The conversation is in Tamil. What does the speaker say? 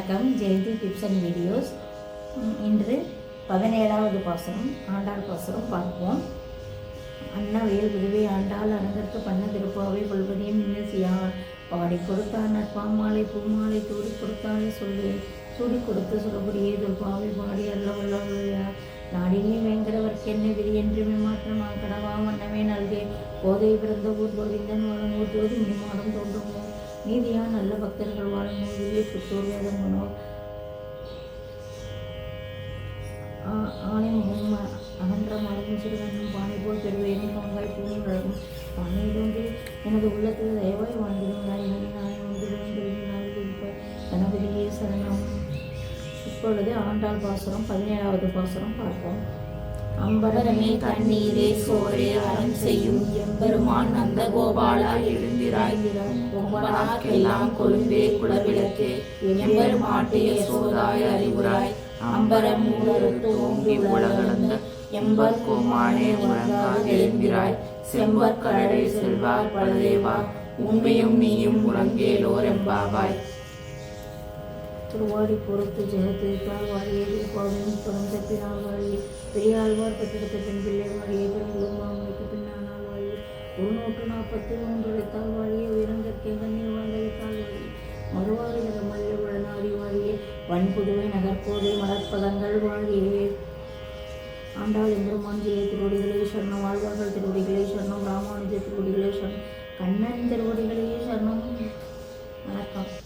வணக்கம். Jayanthi tips and videos. இன்று 17வது பாசுரம், ஆண்டாள் பாசுரம் பார்ப்போம். அன்னவேல் விதுவை ஆண்டாள் அனந்தற்கு பண்ண திருப்பாவை கொள்வதையும் இன்னசியார் பாடி கொடுத்தார் நற்பாமாலை பூமாலை சூடி கொடுத்தாலே சொல்வேன் சூடி கொடுத்து சொல்லக்கூடிய தொல்பாவை பாடி அல்ல வல்லவளையார் நாடினே வேங்கடவர்க்கு என்ன விதி என்று மாற்றம் நான் கடவா மன்னமே நல்கே போதை பிறந்த ஊர் கோவிந்தன் வாழும் ஊர் ஜோதி மணிமாடம் தோன்றுமோ நீதியான நல்ல பக்தர்கள் வாழும் ஊரிலே புத்தூர் வேதம் மனோர் ஆணை முகம் அகன்ற மரமும் சிறுவனும் பானை போல் பெறுவேனும் பங்காய் பூனும் அழகும் பானையிலொன்றே எனது உள்ளத்தில் தயவாய் வாழ்ந்திடும் நாயகனே நானே ஒன்று கணபதியே சரணம். இப்பொழுது ஆண்டாள் பாசுரம் 17வது பாசுரம் பார்ப்போம். அம்பரமே தண்ணீரே சோரே அறம் செய்யும் எம்பெருமான் நந்த கோபாலா எழுந்திராய் ஒம்பனார்க்கெல்லாம் கொழும்பே குலவிளக்கே எம்பெருமாட்டிய சோதாய் அறிவுராய் அம்பரம் மூலருத்து ஓங்கி உலகளந்த எம்பர் கோமானே உறங்காது எழுந்திராய் செம்பர் கடலை செல்வார் பலதேவா உண்மையும் நீயும் உறங்கேலோர் எம்பாவாய். திருவாடி பொறுத்து ஜெகத்திருப்பால் வாழியே திருப்பாவையும் தொடர்ந்த பின்னால் வாழியே பெரியாழ்வார் பெற்றெடுத்த பெண் பிள்ளை வாழியே பெருங்குளம் மாமனுக்கு பின்னானால் வாழியே 143 உழைத்தால் வாழியே உயர்ந்தற்கே கண்ணீர் வாழ்ந்தளித்தால் வாழியே மறுவாறு மல்ல உடனாடி வாழியே வன்புதுவை நகர்போதை மலர்ப்பதங்கள் வாழியே. ஆண்டாள் எம்பெருமான் ஜெய திருவடிகளே சரணம். ஆழ்வார்கள் திருவடிகளே சரணம். ராமானுஜ திருவடிகளே சரணம். கண்ணன் திருவடிகளே சரணம். வணக்கம்.